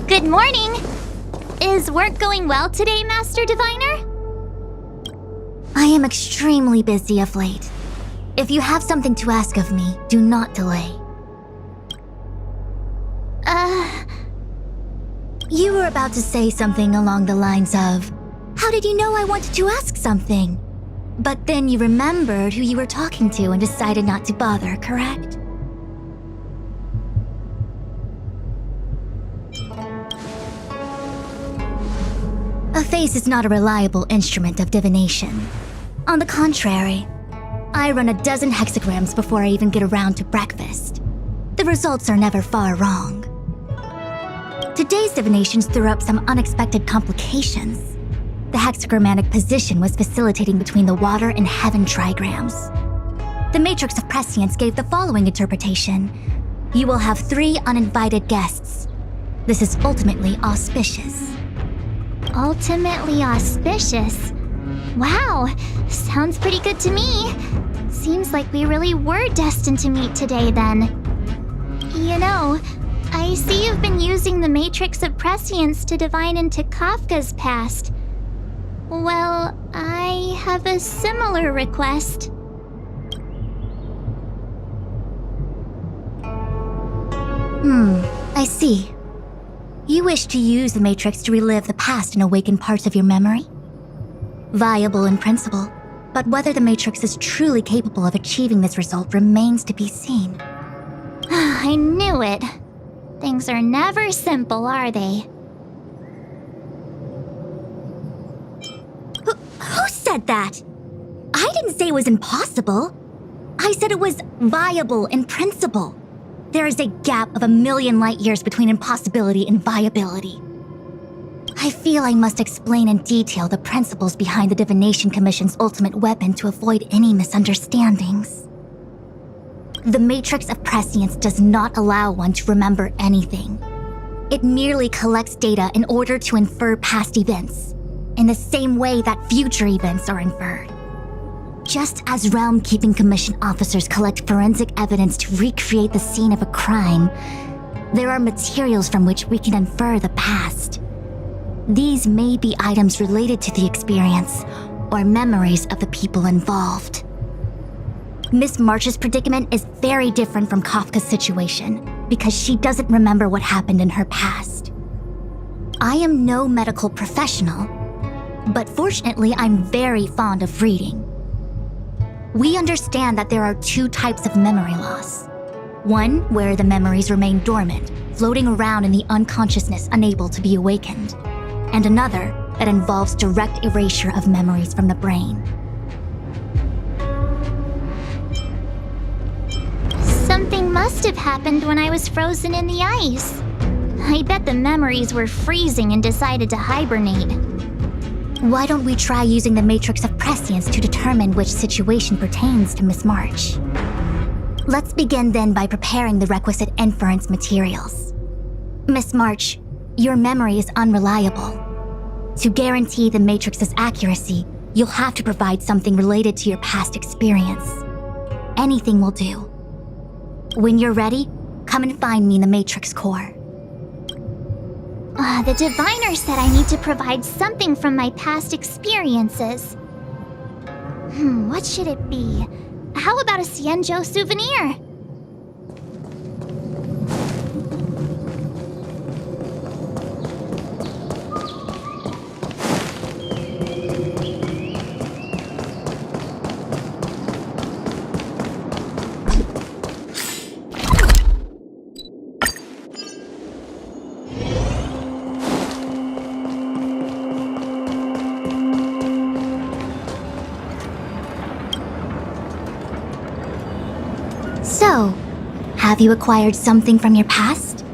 Good morning! Is work going well today, Master Diviner? I am extremely busy of late. If you have something to ask of me, do not delay. You were about to say something along the lines of, "How did you know I wanted to ask something?" But then you remembered who you were talking to and decided not to bother, correct? A face is not a reliable instrument of divination. On the contrary, I run a dozen hexagrams before I even get around to breakfast. The results are never far wrong. Today's divinations threw up some unexpected complications. The hexagrammatic position was facilitating between the water and heaven trigrams. The matrix of prescience gave the following interpretation. You will have 3 uninvited guests. This is ultimately auspicious. Ultimately auspicious? Wow, sounds pretty good to me. Seems like we really were destined to meet today then. You know, I see you've been using the Matrix of Prescience to divine into Kafka's past. Well, I have a similar request. I see. You wish to use the Matrix to relive the past and awaken parts of your memory? Viable in principle, but whether the Matrix is truly capable of achieving this result remains to be seen. I knew it. Things are never simple, are they? Who said that? I didn't say it was impossible. I said it was viable in principle. There is a gap of 1,000,000 light years between impossibility and viability. I feel I must explain in detail the principles behind the Divination Commission's ultimate weapon to avoid any misunderstandings. The Matrix of Prescience does not allow one to remember anything. It merely collects data in order to infer past events, in the same way that future events are inferred. Just as Realm-Keeping Commission officers collect forensic evidence to recreate the scene of a crime, there are materials from which we can infer the past. These may be items related to the experience or memories of the people involved. Miss March's predicament is very different from Kafka's situation because she doesn't remember what happened in her past. I am no medical professional, but fortunately I'm very fond of reading. We understand that there are 2 types of memory loss. One where the memories remain dormant, floating around in the unconsciousness unable to be awakened, and another that involves direct erasure of memories from the brain. Something must have happened when I was frozen in the ice. I bet the memories were freezing and decided to hibernate. Why don't we try using the Matrix of Prescience to determine which situation pertains to Miss March? Let's begin then by preparing the requisite inference materials. Miss March, your memory is unreliable. To guarantee the Matrix's accuracy, you'll have to provide something related to your past experience. Anything will do. When you're ready, come and find me in the Matrix core. The diviner said I need to provide something from my past experiences. What should it be? How about a Xianzhou souvenir? So, have you acquired something from your past?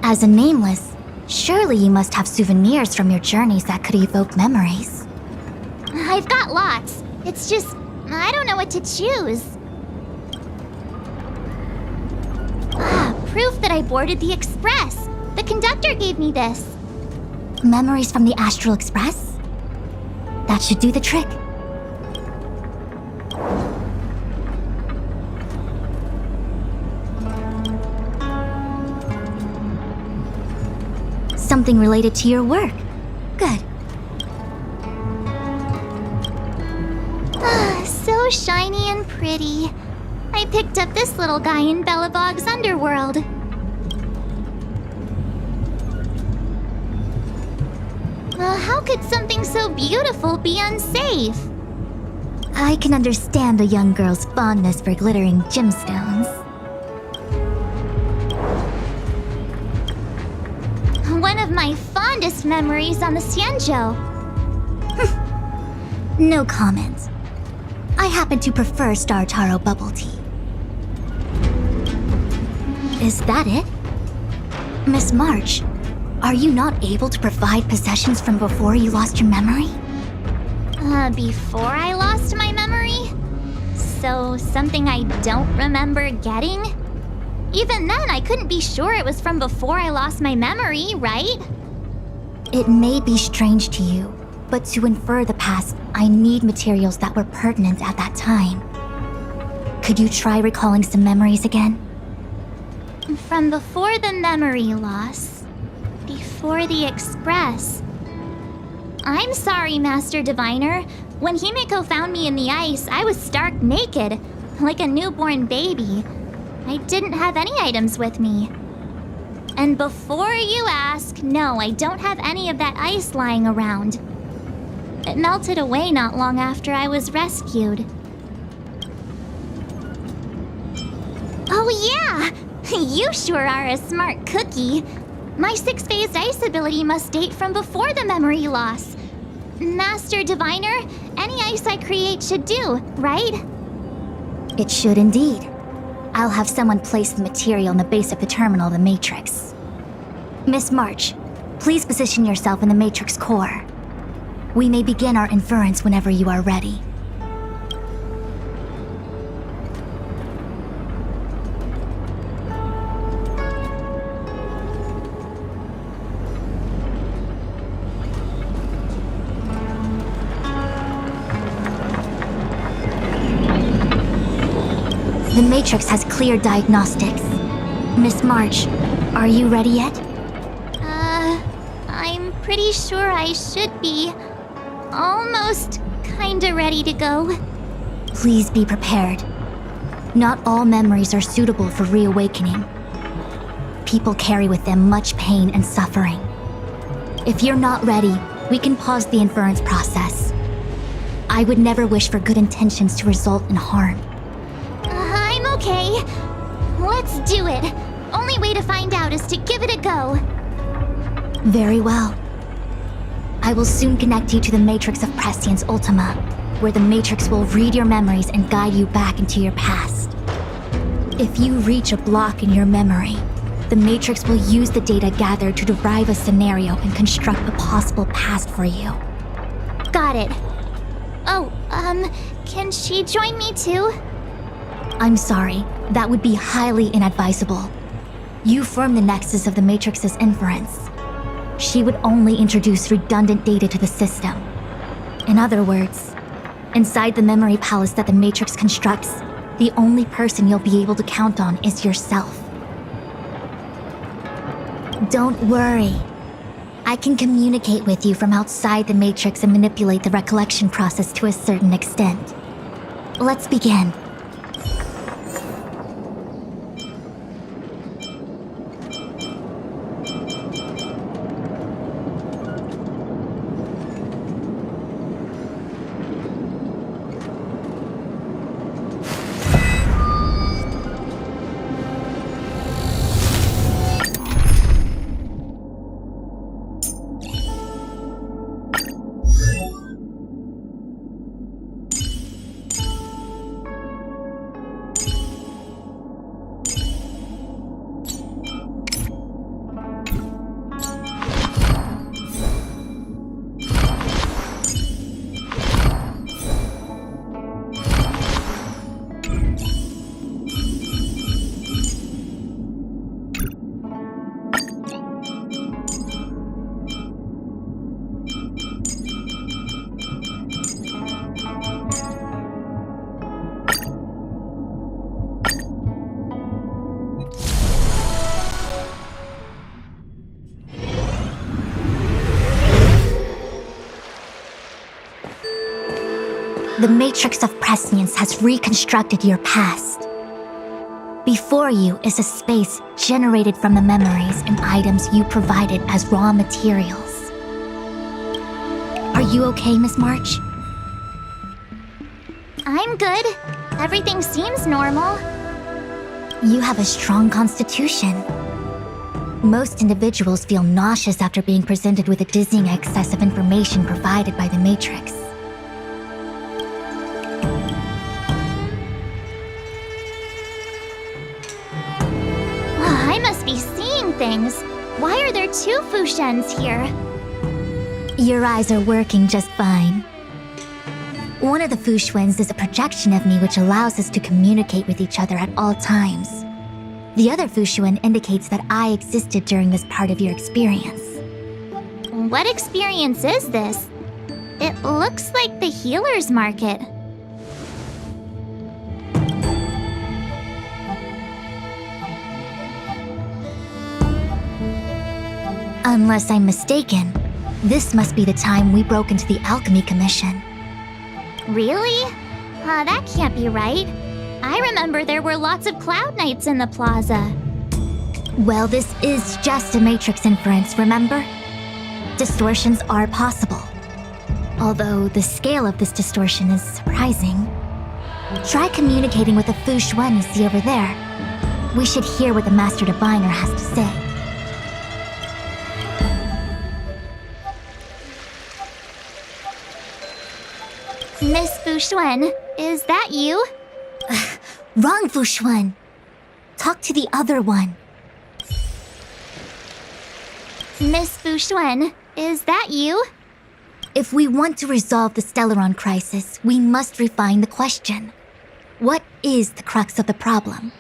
As a nameless, surely you must have souvenirs from your journeys that could evoke memories. I've got lots. It's just, I don't know what to choose. Proof that I boarded the express. The conductor gave me this. Memories from the Astral Express? That should do the trick. Something related to your work. Good. So shiny and pretty. I picked up this little guy in Belobog's underworld. How could something so beautiful be unsafe? I can understand a young girl's fondness for glittering gemstones. One of my fondest memories on the Xianzhou. No comment. I happen to prefer Star Taro bubble tea. Is that it? Miss March, are you not able to provide possessions from before you lost your memory? Before I lost my memory? So, something I don't remember getting? Even then, I couldn't be sure it was from before I lost my memory, right? It may be strange to you, but to infer the past, I need materials that were pertinent at that time. Could you try recalling some memories again? From before the memory loss. Before the express. I'm sorry, Master Diviner. When Himiko found me in the ice, I was stark naked, like a newborn baby. I didn't have any items with me. And before you ask, no, I don't have any of that ice lying around. It melted away not long after I was rescued. Oh yeah! You sure are a smart cookie. My six-phased ice ability must date from before the memory loss. Master Diviner, any ice I create should do, right? It should indeed. I'll have someone place the material in the base of the terminal of the Matrix. Miss March, please position yourself in the Matrix core. We may begin our inference whenever you are ready. The Matrix has clear diagnostics. Miss March, are you ready yet? I'm pretty sure I should be. Almost kinda ready to go. Please be prepared. Not all memories are suitable for reawakening. People carry with them much pain and suffering. If you're not ready, we can pause the inference process. I would never wish for good intentions to result in harm. I'm okay. Let's do it. Only way to find out is to give it a go. Very well. I will soon connect you to the Matrix of Prescience Ultima, where the Matrix will read your memories and guide you back into your past. If you reach a block in your memory, the Matrix will use the data gathered to derive a scenario and construct a possible past for you. Got it. Oh, can she join me too? I'm sorry, that would be highly inadvisable. You form the nexus of the Matrix's inference. She would only introduce redundant data to the system. In other words, inside the memory palace that the Matrix constructs, the only person you'll be able to count on is yourself. Don't worry. I can communicate with you from outside the Matrix and manipulate the recollection process to a certain extent. Let's begin. The matrix of prescience has reconstructed your past. Before you is a space generated from the memories and items you provided as raw materials. Are you okay, Miss March? I'm good. Everything seems normal. You have a strong constitution. Most individuals feel nauseous after being presented with a dizzying excess of information provided by the Matrix. I must be seeing things. Why are there two Fu Xuans here? Your eyes are working just fine. One of the Fu Xuans is a projection of me which allows us to communicate with each other at all times. The other Fu Xuan indicates that I existed during this part of your experience. What experience is this? It looks like the healer's market. Unless I'm mistaken, this must be the time we broke into the Alchemy Commission. Really? That can't be right. I remember there were lots of Cloud Knights in the plaza. Well, this is just a Matrix inference, remember? Distortions are possible. Although the scale of this distortion is surprising. Try communicating with the Fu Xuan you see over there. We should hear what the Master Diviner has to say. Miss Fu Xuan, is that you? Wrong, Fu Xuan. Talk to the other one. Miss Fu Xuan, is that you? If we want to resolve the Stellaron crisis, we must refine the question. What is the crux of the problem?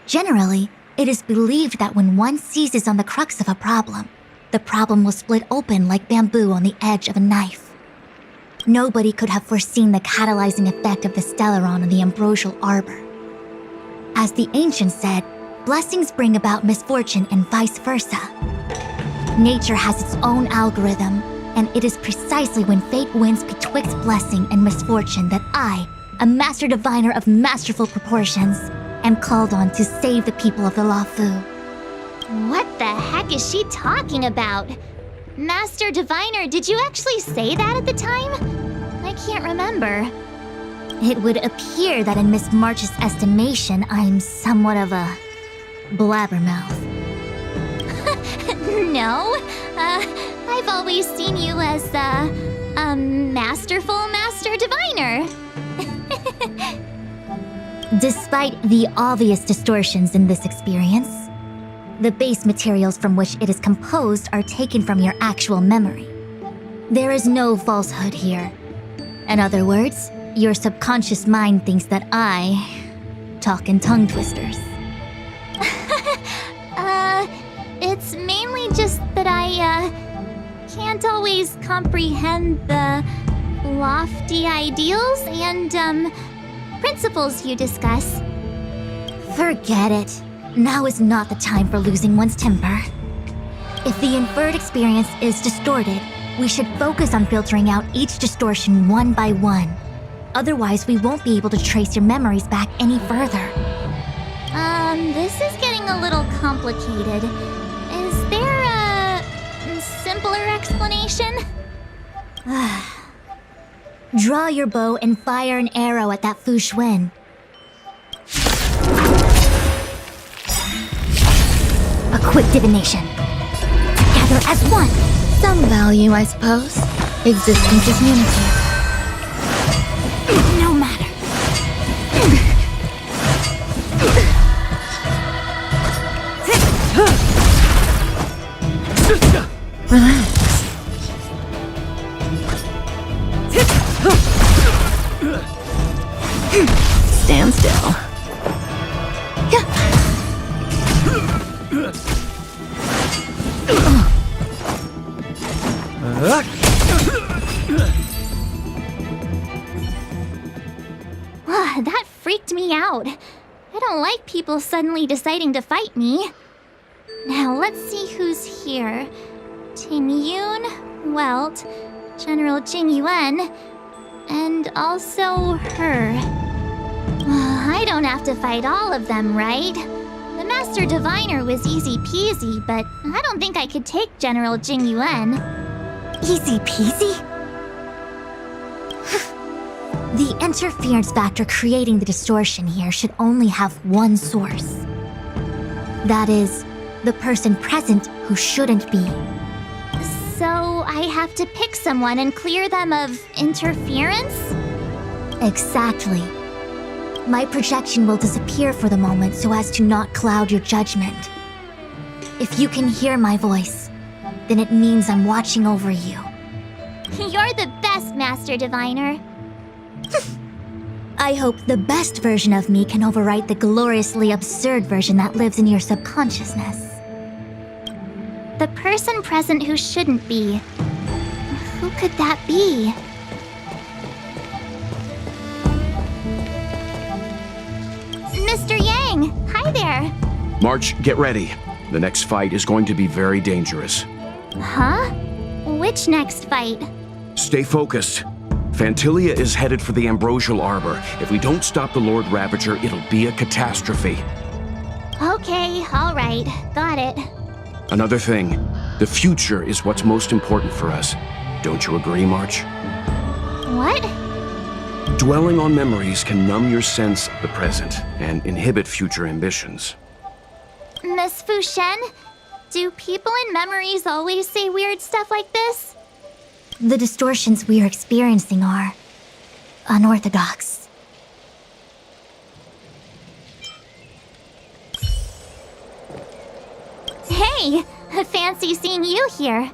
Generally, it is believed that when one seizes on the crux of a problem, the problem will split open like bamboo on the edge of a knife. Nobody could have foreseen the catalyzing effect of the Stellaron on the ambrosial arbor. As the ancients said, blessings bring about misfortune and vice versa. Nature has its own algorithm, and it is precisely when fate wins betwixt blessing and misfortune that I, a master diviner of masterful proportions, am called on to save the people of the Luofu. What the heck is she talking about? Master Diviner, did you actually say that at the time? I can't remember. It would appear that in Miss March's estimation, I'm somewhat of a blabbermouth. No, I've always seen you as a masterful Master Diviner. Despite the obvious distortions in this experience, the base materials from which it is composed are taken from your actual memory. There is no falsehood here. In other words, your subconscious mind thinks that I talk in tongue twisters. It's mainly just that I, can't always comprehend the lofty ideals and, principles you discuss. Forget it. Now is not the time for losing one's temper. If the inferred experience is distorted, we should focus on filtering out each distortion one by one. Otherwise, we won't be able to trace your memories back any further. This is getting a little complicated. Is there a simpler explanation? Draw your bow and fire an arrow at that Fu Xuan. A quick divination. Together as one. Some value, I suppose. Existence is unity. No matter. Relax. Stand still. That freaked me out. I don't like people suddenly deciding to fight me. Now let's see who's here. Ting Yun, Welt, General Jing Yuan, And also her. I don't have to fight all of them, right? The Master Diviner was easy peasy, but I don't think I could take General Jing Yuan. Easy peasy? The interference factor creating the distortion here should only have one source. That is, the person present who shouldn't be. So I have to pick someone and clear them of interference? Exactly. My projection will disappear for the moment so as to not cloud your judgment. If you can hear my voice, then it means I'm watching over you. You're the best, Master Diviner. I hope the best version of me can overwrite the gloriously absurd version that lives in your subconsciousness. The person present who shouldn't be. Who could that be? Mr. Yang! Hi there! March, get ready. The next fight is going to be very dangerous. Huh? Which next fight? Stay focused. Phantilia is headed for the Ambrosial Arbor. If we don't stop the Lord Ravager, it'll be a catastrophe. Okay, alright. Got it. Another thing, the future is what's most important for us. Don't you agree, March? What? Dwelling on memories can numb your sense of the present and inhibit future ambitions. Miss Fu Xuan, do people in memories always say weird stuff like this? The distortions we are experiencing are unorthodox. Hey, fancy seeing you here.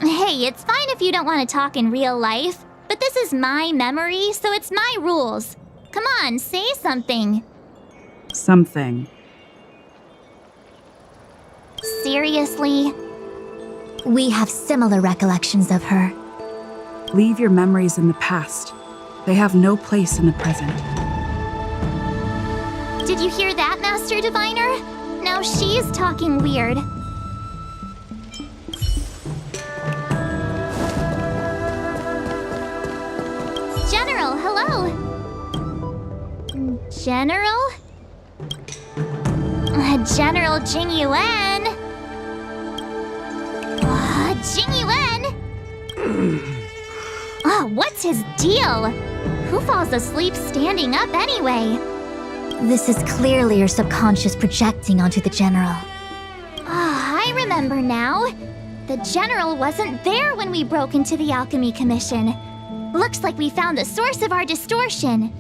Hey, it's fine if you don't want to talk in real life, but this is my memory, so it's my rules. Come on, say something. Something. Seriously? We have similar recollections of her. Leave your memories in the past. They have no place in the present. Did you hear that, Master Diviner? Now she's talking weird. General, hello! General? General Jing Yuan? Jing Yuan? What's his deal? Who falls asleep standing up anyway? This is clearly your subconscious projecting onto the General. I remember now. The General wasn't there when we broke into the Alchemy Commission. Looks like we found the source of our distortion.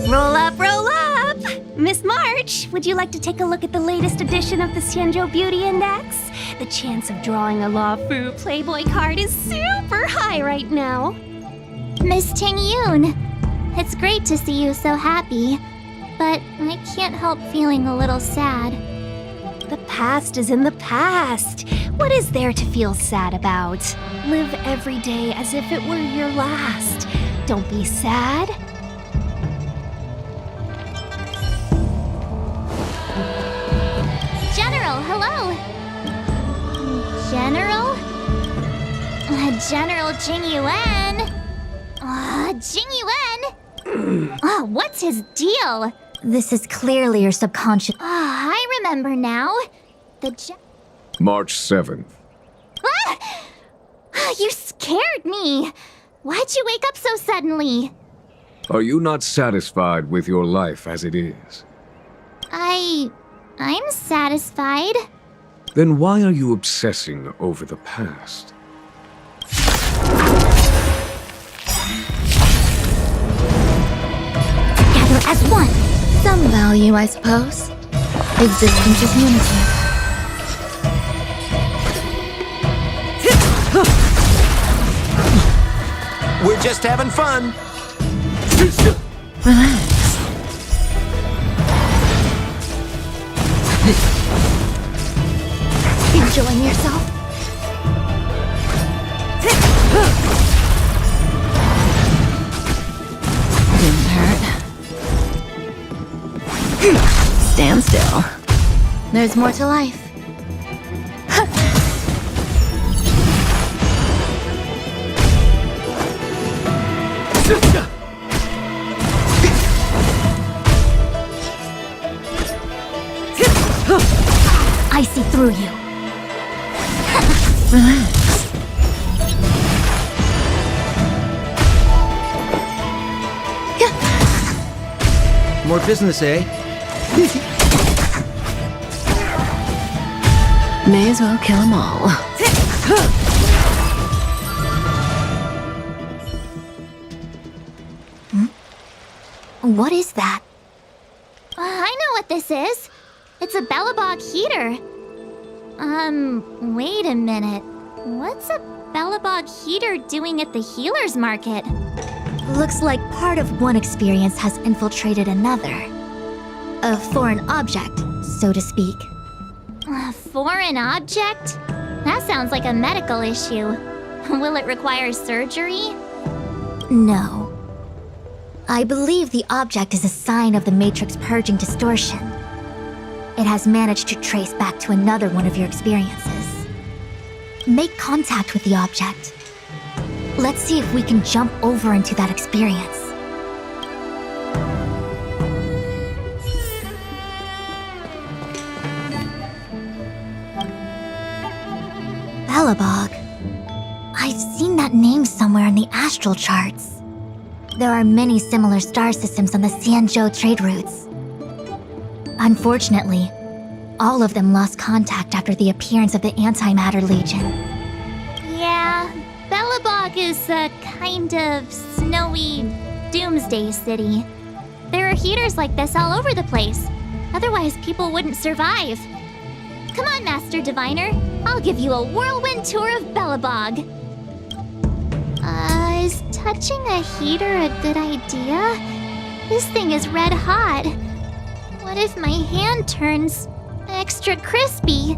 Roll up, roll up! Miss March, would you like to take a look at the latest edition of the Xianzhou Beauty Index? The chance of drawing a La Fu Playboy card is super high right now. Miss Ting Yun, it's great to see you so happy, but I can't help feeling a little sad. The past is in the past. What is there to feel sad about? Live every day as if it were your last. Don't be sad. General, hello! General? General Jing Yuan? Jing Yuan? What's his deal? This is clearly your subconscious. I remember now. March 7th. You scared me. Why'd you wake up so suddenly? Are you not satisfied with your life as it is? I'm satisfied. Then why are you obsessing over the past? Together as one. Some value, I suppose. Existence is unity. We're just having fun. Relax. Enjoying yourself? Didn't hurt. Stand still. There's more to life. I see through you. More business, eh? May as well kill them all. What is that? I know what this is. It's a Belobog heater. Wait a minute. What's a Belobog heater doing at the healer's market? Looks like part of one experience has infiltrated another. A foreign object, so to speak. A foreign object? That sounds like a medical issue. Will it require surgery? No. I believe the object is a sign of the Matrix purging distortion. It has managed to trace back to another one of your experiences. Make contact with the object. Let's see if we can jump over into that experience. Belobog. I've seen that name somewhere in the astral charts. There are many similar star systems on the Xianzhou trade routes. Unfortunately, all of them lost contact after the appearance of the Antimatter Legion. Yeah, Belobog is a kind of snowy doomsday city. There are heaters like this all over the place. Otherwise, people wouldn't survive. Come on, Master Diviner. I'll give you a whirlwind tour of Belobog. Is touching a heater a good idea? This thing is red hot. What if my hand turns extra crispy?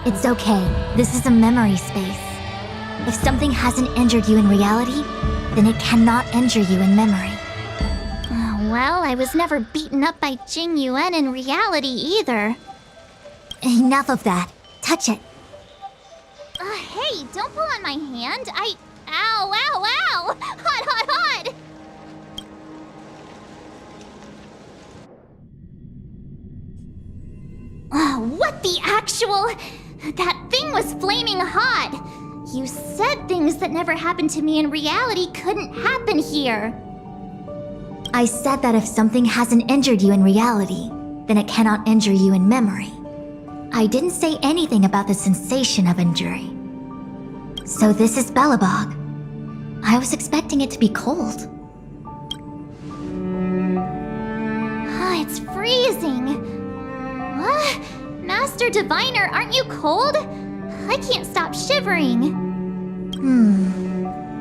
It's okay. This is a memory space. If something hasn't injured you in reality, then it cannot injure you in memory. Well, I was never beaten up by Jing Yuan in reality either. Enough of that. Touch it. Hey, don't pull on my hand. Ow, ow, ow! Hot, hot, hot! What the actual... That thing was flaming hot! You said things that never happened to me in reality couldn't happen here. I said that if something hasn't injured you in reality, then it cannot injure you in memory. I didn't say anything about the sensation of injury. So this is Belobog. I was expecting it to be cold. It's freezing. What? Master Diviner, aren't you cold? I can't stop shivering.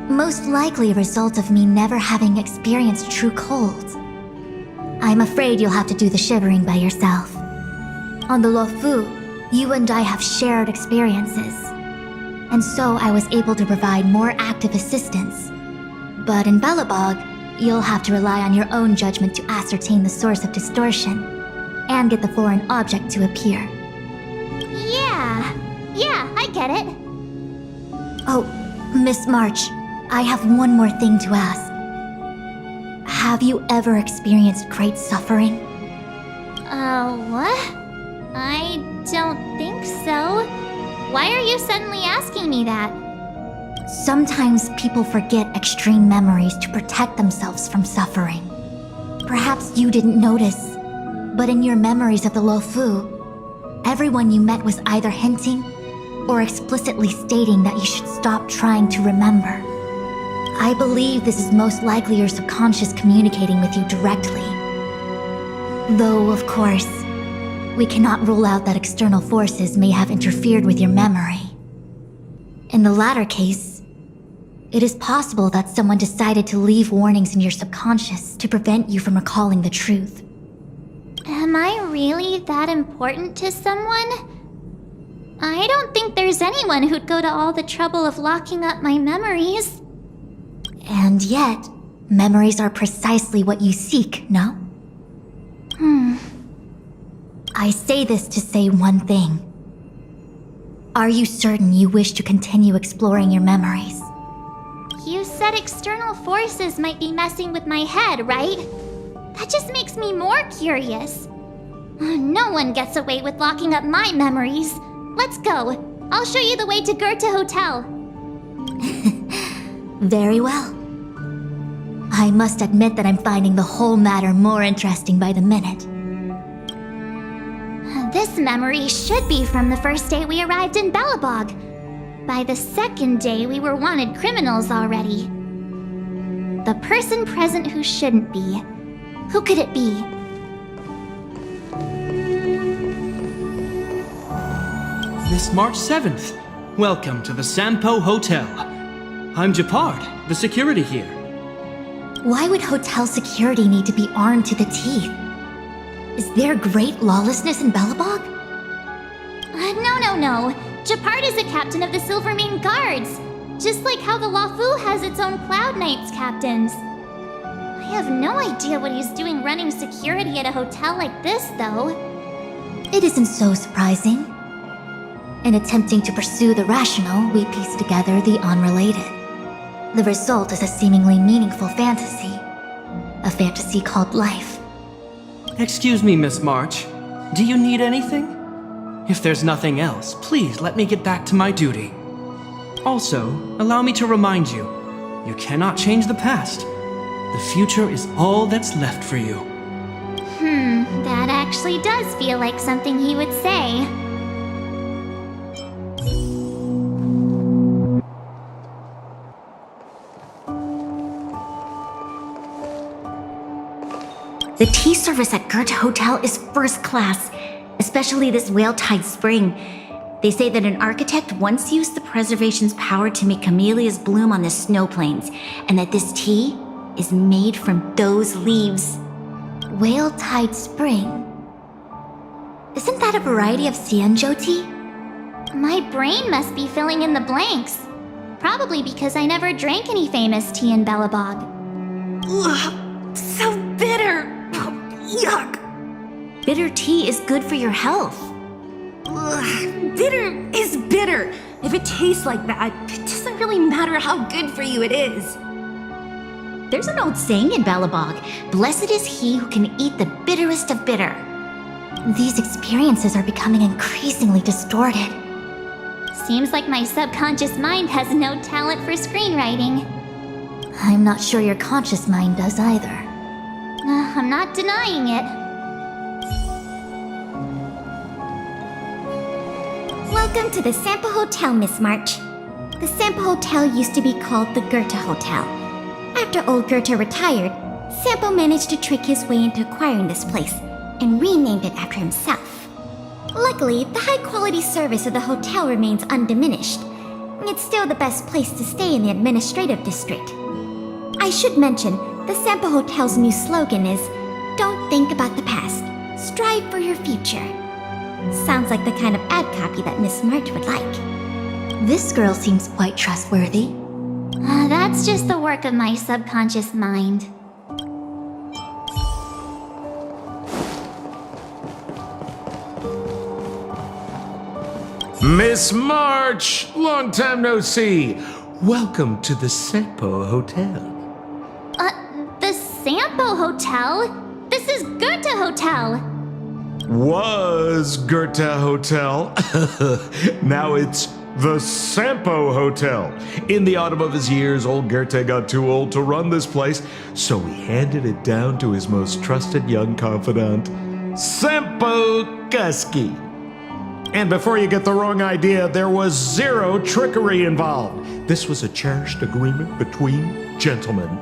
Most likely a result of me never having experienced true cold. I'm afraid you'll have to do the shivering by yourself. On the Luofu, you and I have shared experiences. And so I was able to provide more active assistance. But in Belobog, you'll have to rely on your own judgment to ascertain the source of distortion and get the foreign object to appear. Yeah, I get it. Oh, Miss March, I have one more thing to ask. Have you ever experienced great suffering? What? I don't think so. Why are you suddenly asking me that? Sometimes people forget extreme memories to protect themselves from suffering. Perhaps you didn't notice, but in your memories of the Luofu, everyone you met was either hinting or explicitly stating that you should stop trying to remember. I believe this is most likely your subconscious communicating with you directly. Though, of course, we cannot rule out that external forces may have interfered with your memory. In the latter case, it is possible that someone decided to leave warnings in your subconscious to prevent you from recalling the truth. Am I really that important to someone? I don't think there's anyone who'd go to all the trouble of locking up my memories. And yet, memories are precisely what you seek, no? I say this to say one thing. Are you certain you wish to continue exploring your memories? You said external forces might be messing with my head, right? That just makes me more curious. No one gets away with locking up my memories. Let's go. I'll show you the way to Goethe Hotel. Very well. I must admit that I'm finding the whole matter more interesting by the minute. This memory should be from the first day we arrived in Belobog. By the second day, we were wanted criminals already. The person present who shouldn't be. Who could it be? This March 7th, welcome to the Sampo Hotel. I'm Japard, the security here. Why would hotel security need to be armed to the teeth? Is there great lawlessness in Belobog? No. Japard is a captain of the Silvermane Guards. Just like how the Lafu has its own Cloud Knights captains. I have no idea what he's doing running security at a hotel like this, though. It isn't so surprising. In attempting to pursue the rational, we piece together the unrelated. The result is a seemingly meaningful fantasy. A fantasy called life. Excuse me, Miss March. Do you need anything? If there's nothing else, please let me get back to my duty. Also, allow me to remind you, you cannot change the past. The future is all that's left for you. That actually does feel like something he would say. The tea service at Goethe Hotel is first class, especially this Whale-Tide Spring. They say that an architect once used the preservation's power to make camellias bloom on the snow plains, and that this tea is made from those leaves. Whale-Tide Spring? Isn't that a variety of Xianzhou tea? My brain must be filling in the blanks. Probably because I never drank any famous tea in Belobog. Ugh, so bitter! Yuck! Bitter tea is good for your health. Ugh, bitter is bitter. If it tastes like that, it doesn't really matter how good for you it is. There's an old saying in Belobog, blessed is he who can eat the bitterest of bitter. These experiences are becoming increasingly distorted. Seems like my subconscious mind has no talent for screenwriting. I'm not sure your conscious mind does either. I'm not denying it. Welcome to the Sampo Hotel, Miss March. The Sampo Hotel used to be called the Goethe Hotel. After old Goethe retired, Sampo managed to trick his way into acquiring this place and renamed it after himself. Luckily, the high-quality service of the hotel remains undiminished. It's still the best place to stay in the administrative district. I should mention, the Sampo Hotel's new slogan is, "Don't think about the past, strive for your future." Sounds like the kind of ad copy that Miss March would like. This girl seems quite trustworthy. That's just the work of my subconscious mind. Miss March! Long time no see. Welcome to the Sampo Hotel. The Sampo Hotel? This is Goethe Hotel. Was Goethe Hotel. Now it's the Sampo Hotel. In the autumn of his years, old Goethe got too old to run this place, so he handed it down to his most trusted young confidant, Sampo Kuski. And before you get the wrong idea, there was zero trickery involved. This was a cherished agreement between gentlemen.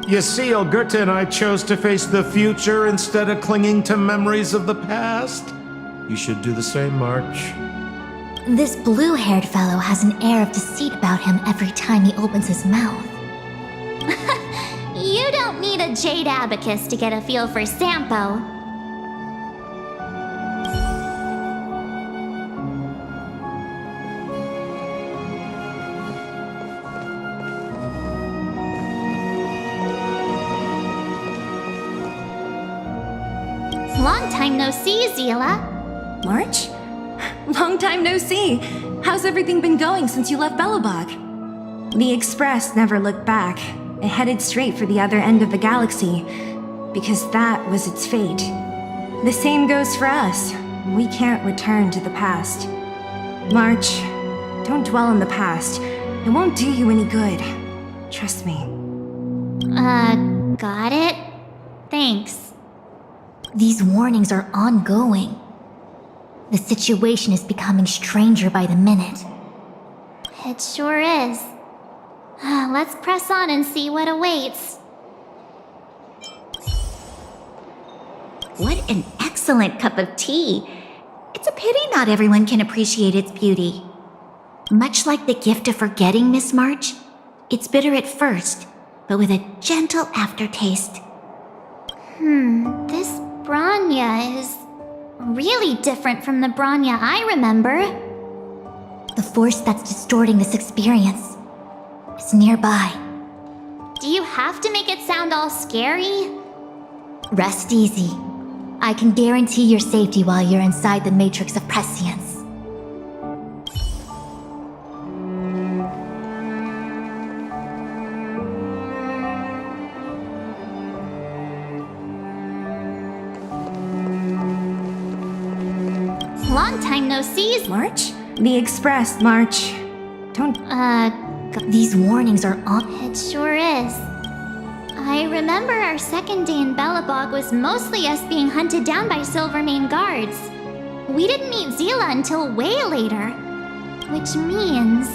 You see, old Goethe and I chose to face the future instead of clinging to memories of the past. You should do the same, March. This blue-haired fellow has an air of deceit about him every time he opens his mouth. You don't need a jade abacus to get a feel for Sampo. Long time no see, Zila. March? Long time no see. How's everything been going since you left Belobog? The Express never looked back. It headed straight for the other end of the galaxy, because that was its fate. The same goes for us. We can't return to the past. March, don't dwell in the past. It won't do you any good. Trust me. Got it? Thanks. These warnings are ongoing. The situation is becoming stranger by the minute. It sure is. Let's press on and see what awaits. What an excellent cup of tea. It's a pity not everyone can appreciate its beauty. Much like the gift of forgetting, Miss March, it's bitter at first, but with a gentle aftertaste. This Branya is really different from the Branya I remember. The force that's distorting this experience is nearby. Do you have to make it sound all scary? Rest easy. I can guarantee your safety while you're inside the matrix of prescience. Long time no see. March? The Express, March. Don't... These warnings are on. It sure is. I remember our second day in Belobog was mostly us being hunted down by Silvermane guards. We didn't meet Zila until way later. Which means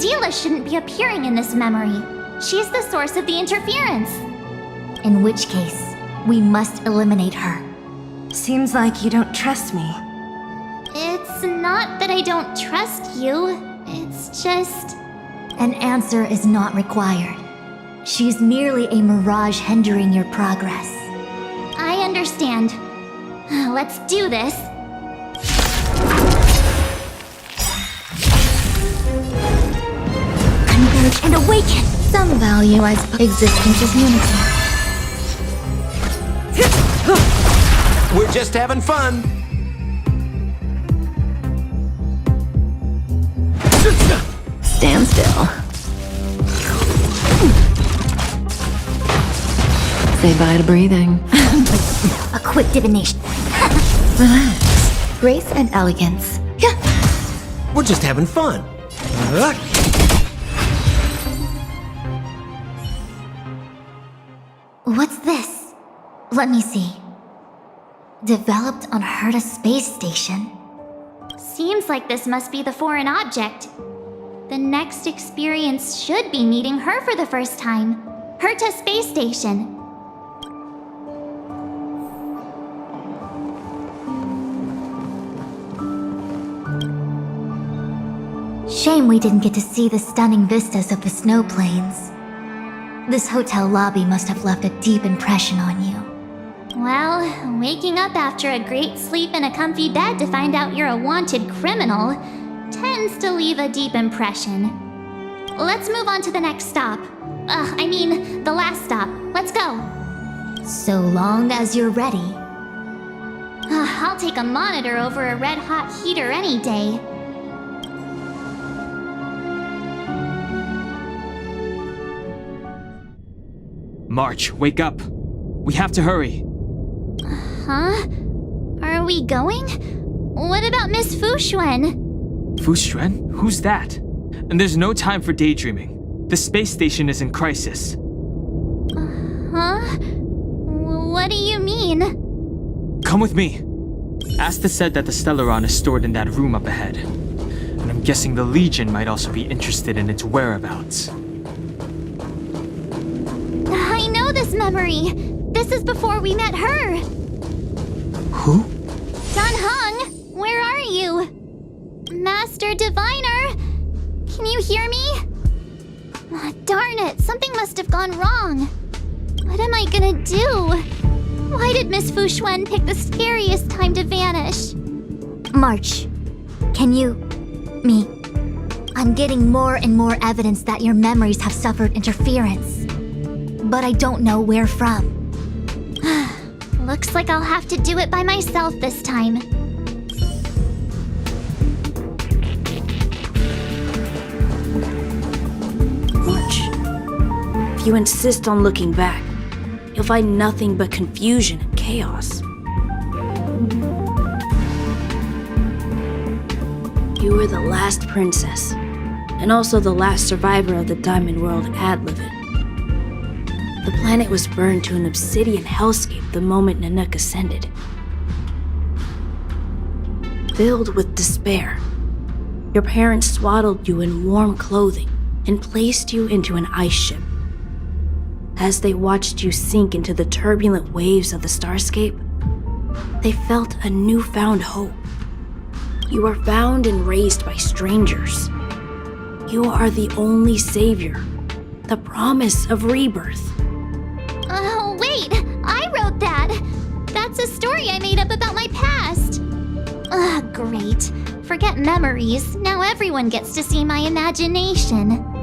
Zila shouldn't be appearing in this memory. She's the source of the interference. In which case, we must eliminate her. Seems like you don't trust me. It's not that I don't trust you. It's just... An answer is not required. She's merely a mirage hindering your progress. I understand. Let's do this. Converge and awaken! Some value, I suppose. Existence is unity. We're just having fun. Stand still. Say bye to breathing. A quick divination. Relax. Grace and elegance. We're just having fun. What's this? Let me see. Developed on Herta Space Station. Seems like this must be the foreign object. The next experience should be meeting her for the first time. Herta Space Station. Shame we didn't get to see the stunning vistas of the snow plains. This hotel lobby must have left a deep impression on you. Well, waking up after a great sleep in a comfy bed to find out you're a wanted criminal tends to leave a deep impression. Let's move on to the next stop. The last stop. Let's go. So long as you're ready. I'll take a monitor over a red-hot heater any day. March, wake up. We have to hurry. Huh? Are we going? What about Miss Fu Xuan? Fu Xuan? Who's that? And there's no time for daydreaming. The space station is in crisis. Huh? What do you mean? Come with me. Asta said that the Stellaron is stored in that room up ahead. And I'm guessing the Legion might also be interested in its whereabouts. I know this memory. This is before we met her. Who? Dan Heng, where are you? Master Diviner, can you hear me? Darn it, something must have gone wrong. What am I gonna do? Why did Miss Fu Xuan pick the scariest time to vanish? March, can you... me... I'm getting more and more evidence that your memories have suffered interference. But I don't know where from. Looks like I'll have to do it by myself this time. If you insist on looking back, you'll find nothing but confusion and chaos. You were the last princess, and also the last survivor of the Diamond World Adlivin. The planet was burned to an obsidian hellscape the moment Nanook ascended. Filled with despair, your parents swaddled you in warm clothing and placed you into an ice ship. As they watched you sink into the turbulent waves of the starscape, they felt a newfound hope. You were found and raised by strangers. You are the only savior, the promise of rebirth. Oh, wait! I wrote that! That's a story I made up about my past! Ugh, great. Forget memories. Now everyone gets to see my imagination.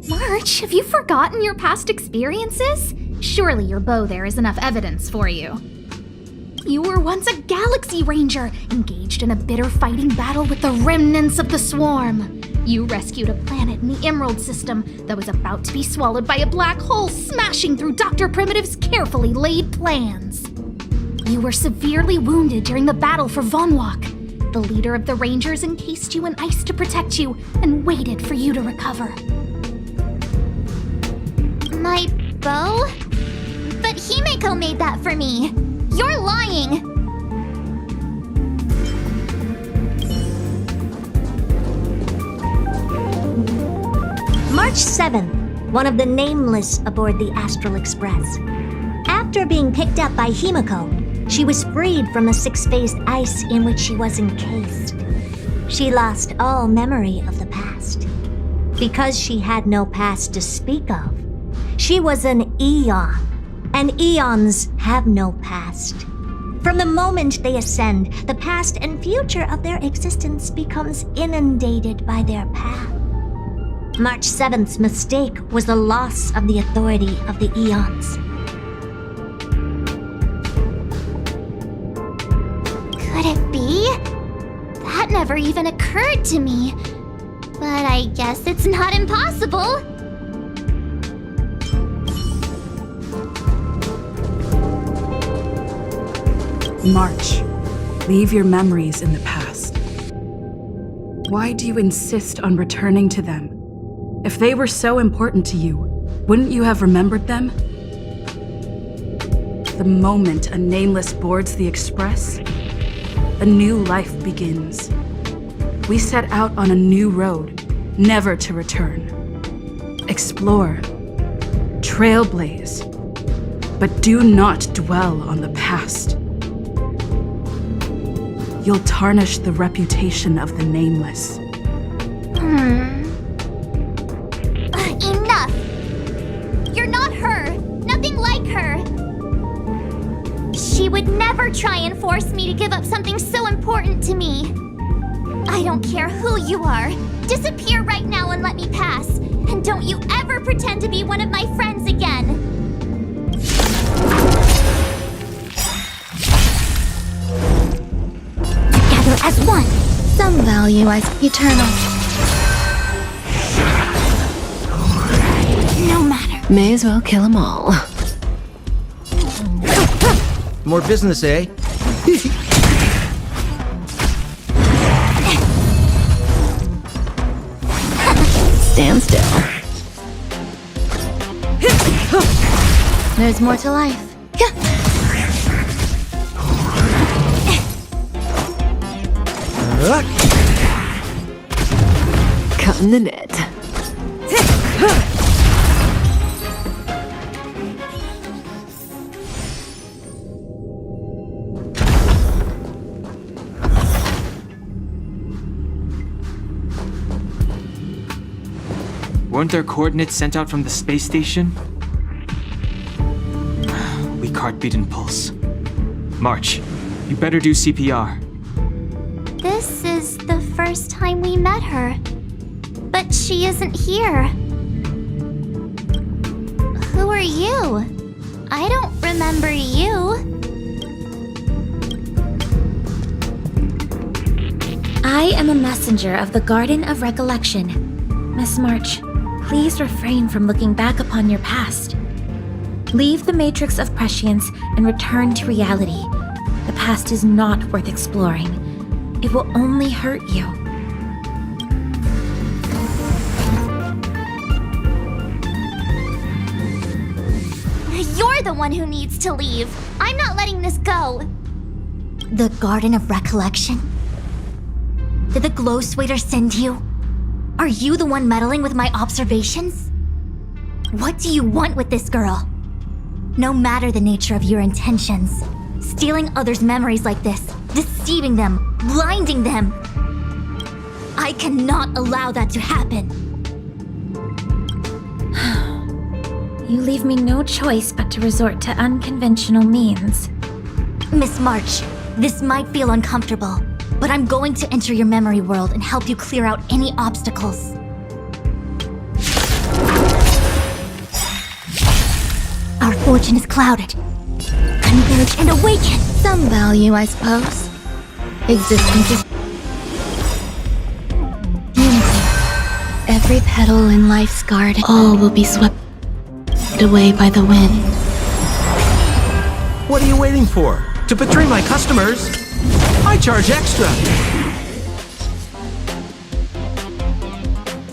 March, have you forgotten your past experiences? Surely your bow there is enough evidence for you. You were once a Galaxy Ranger, engaged in a bitter fighting battle with the remnants of the Swarm. You rescued a planet in the Emerald System that was about to be swallowed by a black hole, smashing through Dr. Primitive's carefully laid plans. You were severely wounded during the battle for Vonwalk. The leader of the Rangers encased you in ice to protect you and waited for you to recover. My bow? But Himeko made that for me. You're lying! March 7th, one of the nameless aboard the Astral Express. After being picked up by Himeko, she was freed from the six-phased ice in which she was encased. She lost all memory of the past. Because she had no past to speak of, she was an eon, and eons have no past. From the moment they ascend, the past and future of their existence becomes inundated by their path. March 7th's mistake was the loss of the authority of the eons. Could it be? That never even occurred to me. But I guess it's not impossible. March, leave your memories in the past. Why do you insist on returning to them? If they were so important to you, wouldn't you have remembered them? The moment a nameless boards the Express, a new life begins. We set out on a new road, never to return. Explore, trailblaze, but do not dwell on the past. You'll tarnish the reputation of the nameless. Enough! You're not her! Nothing like her! She would never try and force me to give up something so important to me. I don't care who you are. Disappear right now and let me pass. And don't you ever pretend to be one of my friends again. Together as one. Some value as eternal. No matter. May as well kill them all. More business, eh? Stand still. There's more to life. Cutting the net. Weren't there coordinates sent out from the space station? Weak heartbeat and pulse. March, you better do CPR. This is the first time we met her. But she isn't here. Who are you? I don't remember you. I am a messenger of the Garden of Recollection. Miss March, please refrain from looking back upon your past. Leave the matrix of prescience and return to reality. The past is not worth exploring. It will only hurt you. You're the one who needs to leave. I'm not letting this go. The Garden of Recollection? Did the Glow Swader send you? Are you the one meddling with my observations? What do you want with this girl? No matter the nature of your intentions, stealing others' memories like this, deceiving them, blinding them, I cannot allow that to happen. You leave me no choice but to resort to unconventional means. Miss March, this might feel uncomfortable, but I'm going to enter your memory world and help you clear out any obstacles. Our fortune is clouded. Converge and awaken! Some value, I suppose. Existence is unity. Every petal in life's garden, all will be swept away by the wind. What are you waiting for? To betray my customers? I charge extra.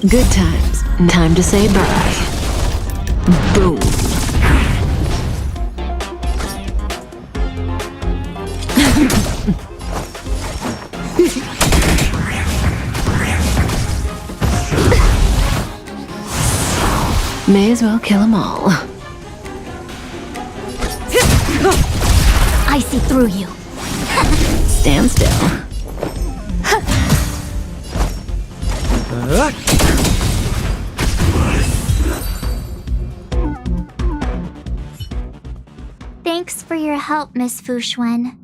Good times. Time to say bye. Boom. May as well kill them all. I see through you. Stand still. Thanks for your help, Miss Fu Xuan.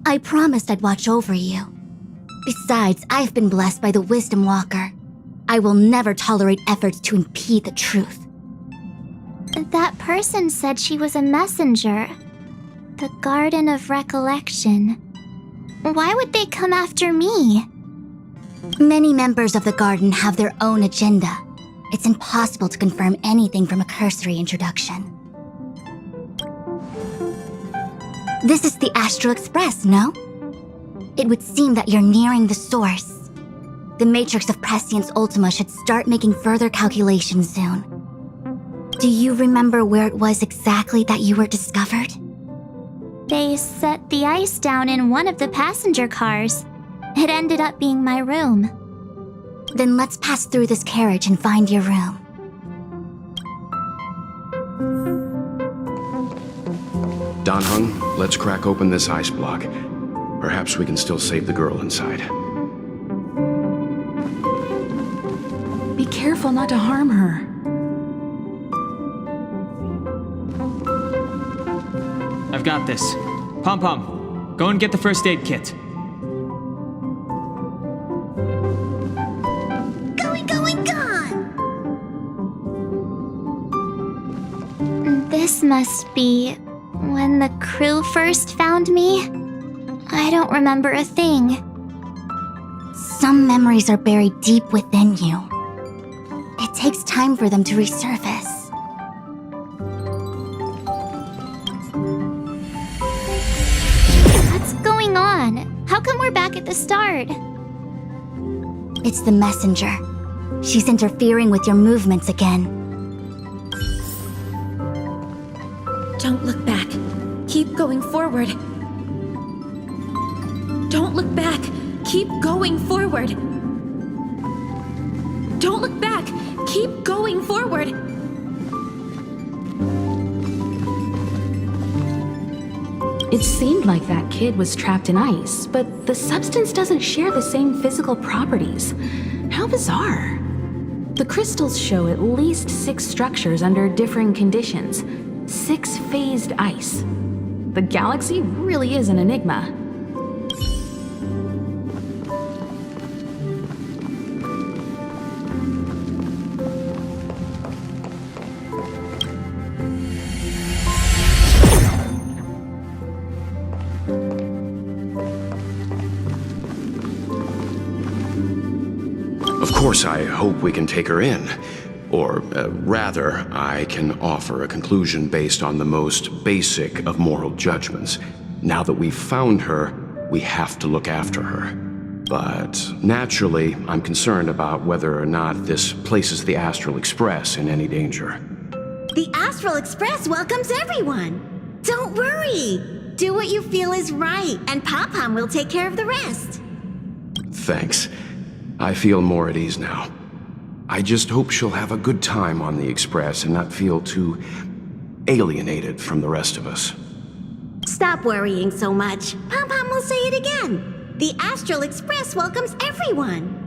I promised I'd watch over you. Besides, I've been blessed by the Wisdom Walker. I will never tolerate efforts to impede the truth. That person said she was a messenger. The Garden of Recollection. Why would they come after me? Many members of the Garden have their own agenda. It's impossible to confirm anything from a cursory introduction. This is the Astral Express, no? It would seem that you're nearing the source. The Matrix of Prescience Ultima should start making further calculations soon. Do you remember where it was exactly that you were discovered? They set the ice down in one of the passenger cars. It ended up being my room. Then let's pass through this carriage and find your room. Dan Heng, let's crack open this ice block. Perhaps we can still save the girl inside. Be careful not to harm her. I've got this. Pom-Pom, go and get the first aid kit. This must be when the crew first found me. I don't remember a thing. Some memories are buried deep within you. It takes time for them to resurface. What's going on? How come we're back at the start? It's the messenger. She's interfering with your movements again. Don't look back. Keep going forward. Don't look back. Keep going forward. Don't look back. Keep going forward. It seemed like that kid was trapped in ice, but the substance doesn't share the same physical properties. How bizarre. The crystals show at least 6 structures under differing conditions. 6-phased ice. The galaxy really is an enigma. course, I hope we can take her in. Or, rather, I can offer a conclusion based on the most basic of moral judgments. Now that we've found her, we have to look after her. But naturally, I'm concerned about whether or not this places the Astral Express in any danger. The Astral Express welcomes everyone. Don't worry. Do what you feel is right, and Pop-Pom will take care of the rest. Thanks. I feel more at ease now. I just hope she'll have a good time on the Express and not feel too alienated from the rest of us. Stop worrying so much. Pom-Pom will say it again. The Astral Express welcomes everyone.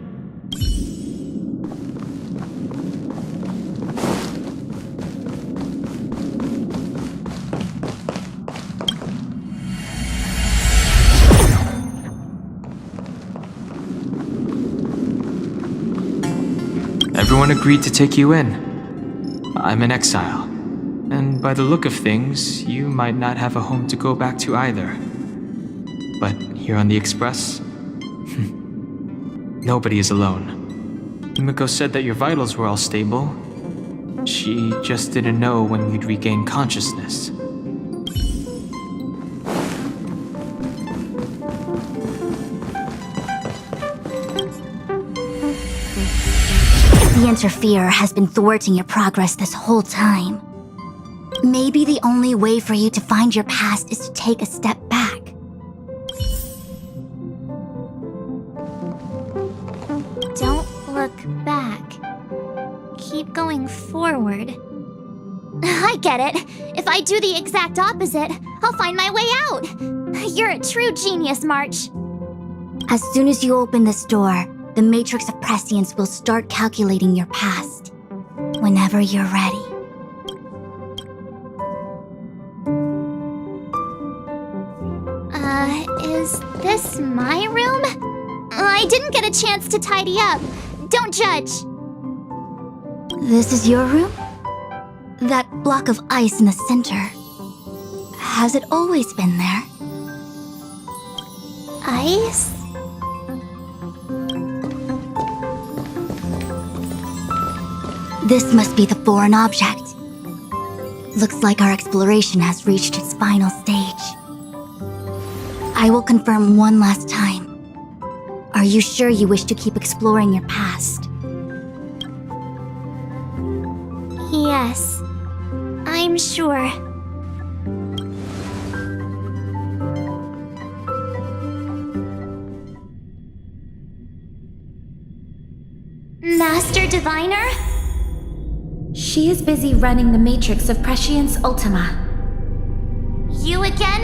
Everyone agreed to take you in. I'm in exile. And by the look of things, you might not have a home to go back to either. But here on the Express, nobody is alone. Himiko said that your vitals were all stable. She just didn't know when you'd regain consciousness. The Interferer has been thwarting your progress this whole time. Maybe the only way for you to find your past is to take a step back. Don't look back. Keep going forward. I get it. If I do the exact opposite, I'll find my way out. You're a true genius, March. As soon as you open this door, the Matrix of Prescience will start calculating your past. Whenever you're ready. Is this my room? I didn't get a chance to tidy up. Don't judge. This is your room? That block of ice in the center. Has it always been there? Ice? This must be the foreign object. Looks like our exploration has reached its final stage. I will confirm one last time. Are you sure you wish to keep exploring your past? Yes, I'm sure. Master Diviner? She is busy running the Matrix of Prescience Ultima. You again?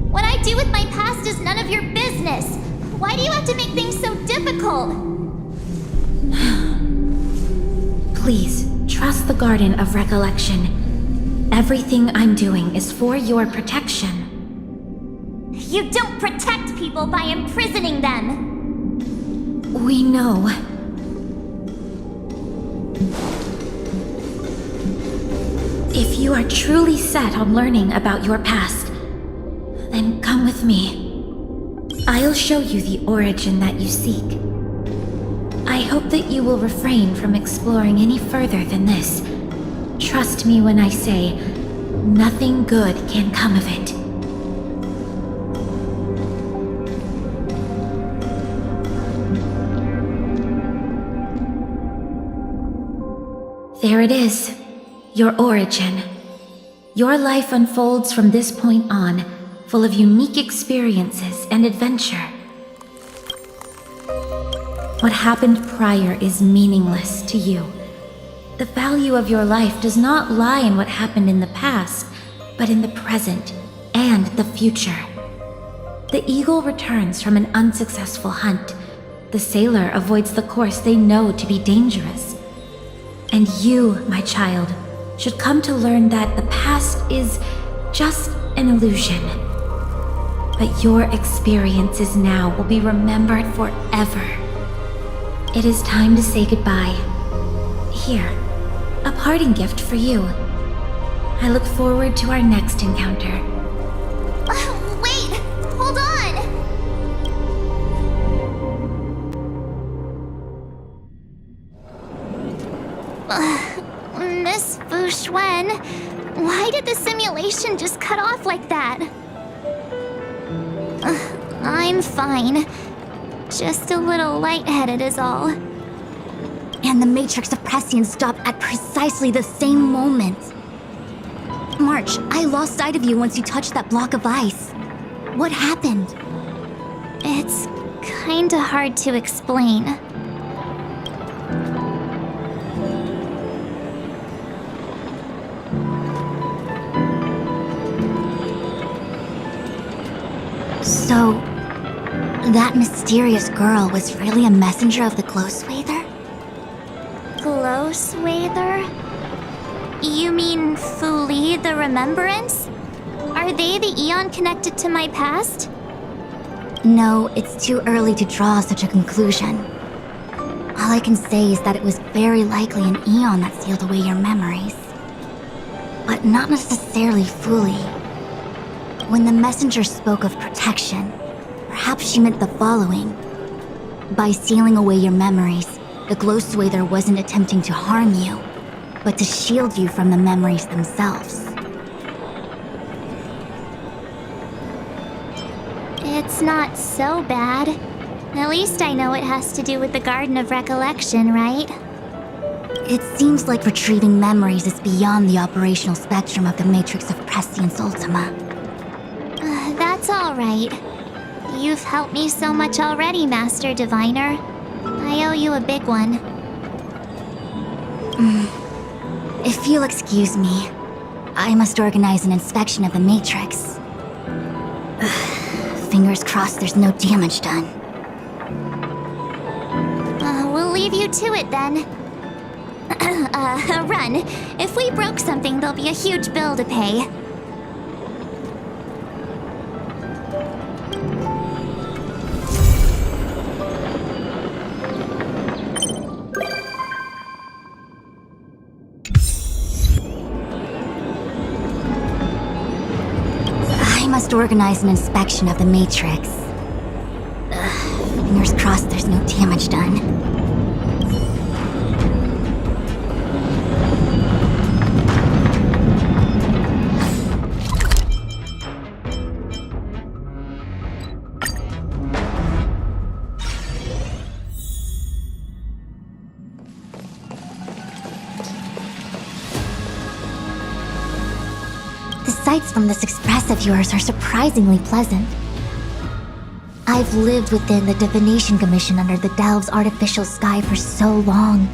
What I do with my past is none of your business. Why do you have to make things so difficult? Please, trust the Garden of Recollection. Everything I'm doing is for your protection. You don't protect people by imprisoning them. We know. If you are truly set on learning about your past, then come with me. I'll show you the origin that you seek. I hope that you will refrain from exploring any further than this. Trust me when I say, nothing good can come of it. There it is, your origin. Your life unfolds from this point on, full of unique experiences and adventure. What happened prior is meaningless to you. The value of your life does not lie in what happened in the past, but in the present and the future. The eagle returns from an unsuccessful hunt. The sailor avoids the course they know to be dangerous. And you, my child, should come to learn that the past is just an illusion. But your experiences now will be remembered forever. It is time to say goodbye. Here, a parting gift for you. I look forward to our next encounter. Wait! Hold on! when? Why did the simulation just cut off like that? I'm fine. Just a little lightheaded is all. And the Matrix of Prescience stopped at precisely the same moment. March, I lost sight of you once you touched that block of ice. What happened? It's kinda hard to explain. So, that mysterious girl was really a messenger of the Glow Swather? Glow Swather? You mean Fu Li, the Remembrance? Are they the Eon connected to my past? No, it's too early to draw such a conclusion. All I can say is that it was very likely an Eon that sealed away your memories. But not necessarily Fu Li. When the messenger spoke of protection, perhaps she meant the following. By sealing away your memories, the Glow Swather wasn't attempting to harm you, but to shield you from the memories themselves. It's not so bad. At least I know it has to do with the Garden of Recollection, right? It seems like retrieving memories is beyond the operational spectrum of the Matrix of Prescience Ultima. That's all right. You've helped me so much already, Master Diviner. I owe you a big one. If you'll excuse me, I must organize an inspection of the Matrix. Fingers crossed there's no damage done. We'll leave you to it then. Run. If we broke something, there'll be a huge bill to pay. I must organize an inspection of the Matrix. Fingers crossed there's no damage done. The sights from this express of yours are surprisingly pleasant. I've lived within the Divination Commission under the Delve's artificial sky for so long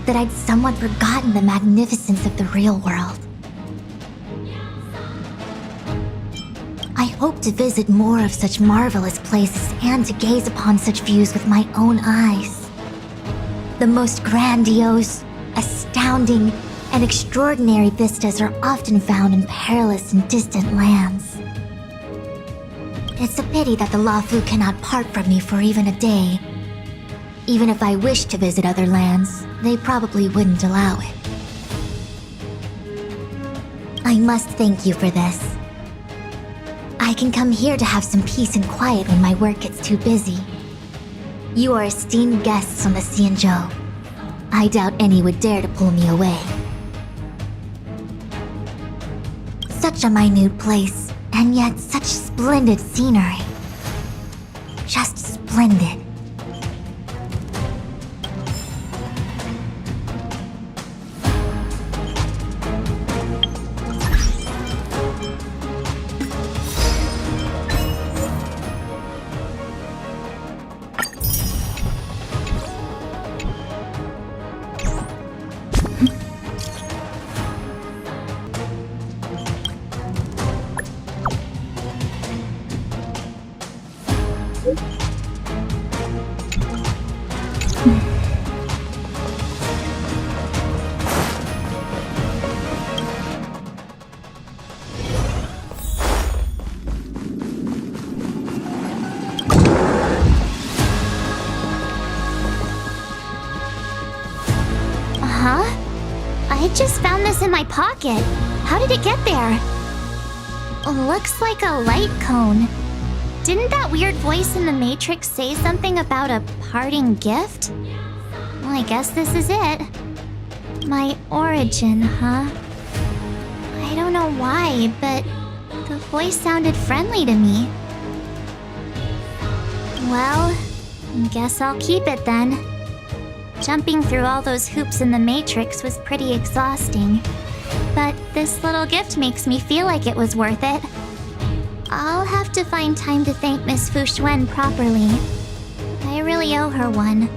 that I'd somewhat forgotten the magnificence of the real world. I hope to visit more of such marvelous places and to gaze upon such views with my own eyes. The most grandiose, astounding, and extraordinary vistas are often found in perilous and distant lands. It's a pity that the Luofu cannot part from me for even a day. Even if I wished to visit other lands, they probably wouldn't allow it. I must thank you for this. I can come here to have some peace and quiet when my work gets too busy. You are esteemed guests on the Xianzhou. I doubt any would dare to pull me away. Such a minute place, and yet such splendid scenery. Just splendid. Huh? I just found this in my pocket. How did it get there? Looks like a light cone. Didn't that weird voice in the Matrix say something about a parting gift? Well, I guess this is it. My origin, huh? I don't know why, but the voice sounded friendly to me. Well, guess I'll keep it then. Jumping through all those hoops in the Matrix was pretty exhausting. But this little gift makes me feel like it was worth it. I'll have to find time to thank Miss Fu Xuan properly. I really owe her one.